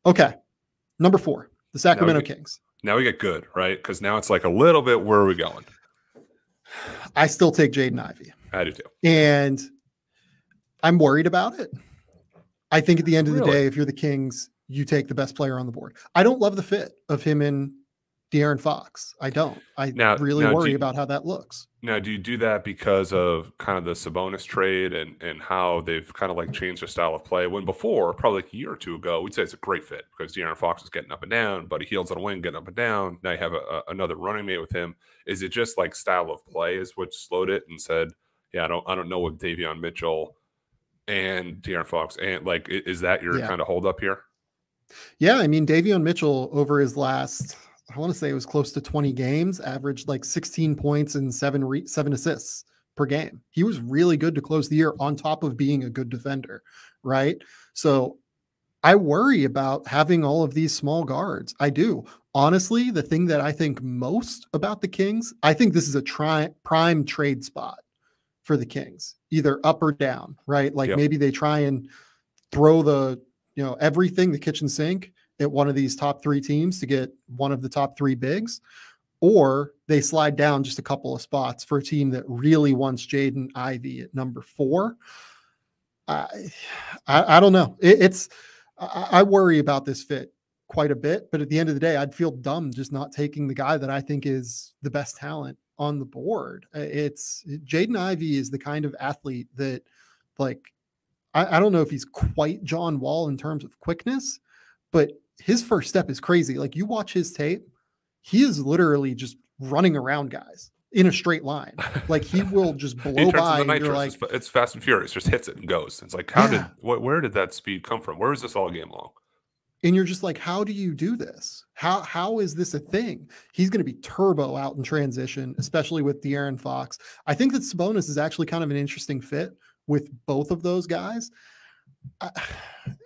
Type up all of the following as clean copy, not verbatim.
Okay. Number 4, the Sacramento Kings. Now we get good, right? Because now it's like a little bit, where are we going? I still take Jaden Ivey. I do too. And I'm worried about it. I think at the end of the day, if you're the Kings, you take the best player on the board. I don't love the fit of him and De'Aaron Fox. I don't. I really worry about how that looks. Now, do you do that because of kind of the Sabonis trade and how they've kind of like changed their style of play? When before, probably like a year or two ago, we'd say it's a great fit because De'Aaron Fox is getting up and down, Buddy Hield's on a wing, getting up and down. Now you have another running mate with him. Is it just like style of play is what slowed it and said, yeah, I don't know what Davion Mitchell and De'Aaron Fox and like is that your kind of hold up here? Yeah, I mean Davion Mitchell over his last, I want to say it was close to 20 games, averaged like 16 points and 7 assists per game. He was really good to close the year on top of being a good defender, right? So I worry about having all of these small guards. I do. Honestly, the thing that I think most about the Kings, I think this is a prime trade spot for the Kings, either up or down, right? Like maybe they try and throw everything, the kitchen sink at one of these top 3 teams to get one of the top 3 bigs, or they slide down just a couple of spots for a team that really wants Jaden Ivey at number 4. I don't know. I worry about this fit quite a bit, but at the end of the day, I'd feel dumb just not taking the guy that I think is the best talent on the board. Jaden Ivey is the kind of athlete that, like, I don't know if he's quite John Wall in terms of quickness, but his first step is crazy. Like you watch his tape, he is literally just running around guys in a straight line. Like he will just blow by. And you're like, it's Fast and Furious, just hits it and goes. It's like, where did that speed come from? Where is this all game long? And you're just like, how do you do this? How is this a thing? He's going to be turbo out in transition, especially with De'Aaron Fox. I think that Sabonis is actually kind of an interesting fit with both of those guys.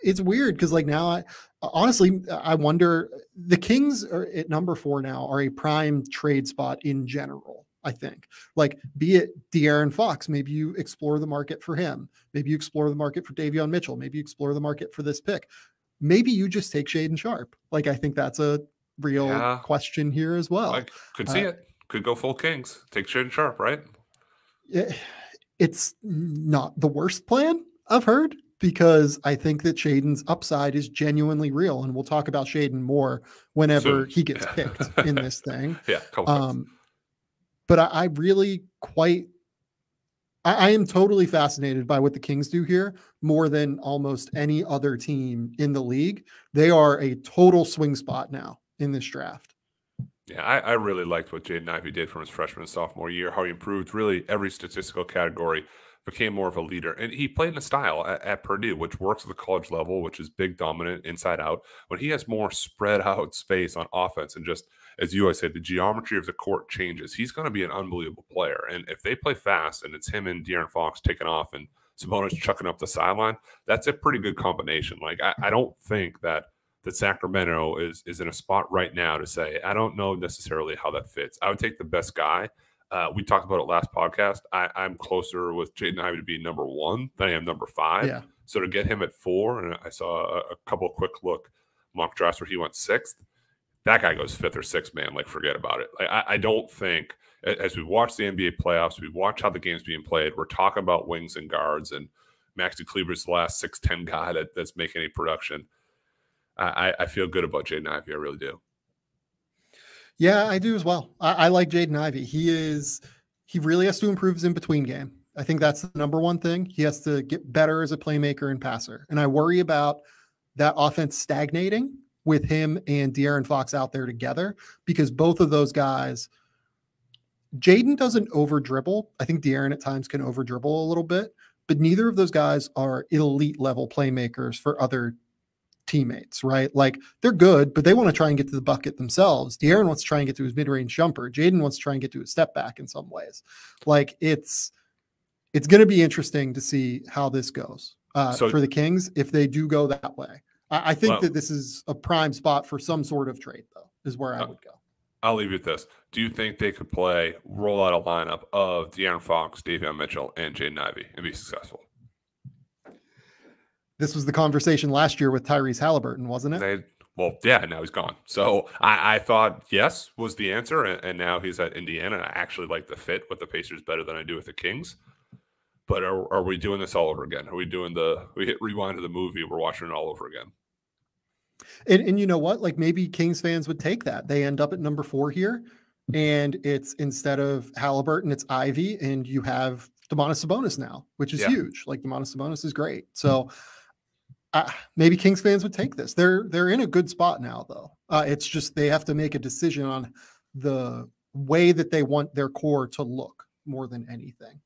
It's weird because like now honestly, I wonder, the Kings are at number 4 now are a prime trade spot in general. I think, like, be it De'Aaron Fox, maybe you explore the market for him. Maybe you explore the market for Davion Mitchell. Maybe you explore the market for this pick. Maybe you just take Shaedon Sharpe. Like, I think that's a real question here as well. I could see it. Could go full Kings. Take Shaedon Sharpe, right? It's not the worst plan I've heard, because I think that Shaedon's upside is genuinely real. And we'll talk about Shaedon more whenever he gets picked in this thing. But I really I am totally fascinated by what the Kings do here more than almost any other team in the league. They are a total swing spot now in this draft. Yeah, I really liked what Jaden Ivey did from his freshman and sophomore year, how he improved really every statistical category, became more of a leader. And he played in a style at Purdue, which works at the college level, which is big, dominant, inside out. When he has more spread out space on offense and just, as you always say, the geometry of the court changes, he's going to be an unbelievable player. And if they play fast and it's him and De'Aaron Fox taking off and Sabonis chucking up the sideline, that's a pretty good combination. Like, I don't think that Sacramento is in a spot right now to say, I don't know necessarily how that fits. I would take the best guy. We talked about it last podcast. I'm closer with Jaden Ivey to be number 1 than I am number 5. Yeah. So to get him at 4, and I saw a couple of quick look mock drafts where he went 6th. That guy goes 5th or 6th, man. Like, forget about it. Like, I don't think, as we watch the NBA playoffs, we watch how the game's being played, we're talking about wings and guards, and Maxi Kleber's the last 6'10" guy that's making any production. I feel good about Jaden Ivey. I really do. Yeah, I do as well. I like Jaden Ivey. He really has to improve his in-between game. I think that's the number one thing. He has to get better as a playmaker and passer. And I worry about that offense stagnating with him and De'Aaron Fox out there together, because both of those guys, Jaden doesn't over dribble. I think De'Aaron at times can over dribble a little bit, but neither of those guys are elite level playmakers for other teammates, right? Like, they're good, but they want to try and get to the bucket themselves. De'Aaron wants to try and get to his mid-range jumper. Jaden wants to try and get to his step back in some ways. Like, it's going to be interesting to see how this goes for the Kings if they do go that way. I think that this is a prime spot for some sort of trade, though, is where I would go. I'll leave you with this. Do you think they could roll out a lineup of De'Aaron Fox, Davion Mitchell, and Jaden Ivey and be successful? This was the conversation last year with Tyrese Halliburton, wasn't it? Well, yeah, now he's gone. So I thought yes was the answer, and now he's at Indiana. I actually like the fit with the Pacers better than I do with the Kings. But are we doing this all over again? Are we doing we hit rewind to the movie? We're watching it all over again. And you know what? Like maybe Kings fans would take that. They end up at number 4 here, and it's instead of Halliburton, it's Ivy, and you have Domantas Sabonis now, which is huge. Like Domantas Sabonis is great. So maybe Kings fans would take this. They're in a good spot now, though. It's just they have to make a decision on the way that they want their core to look more than anything.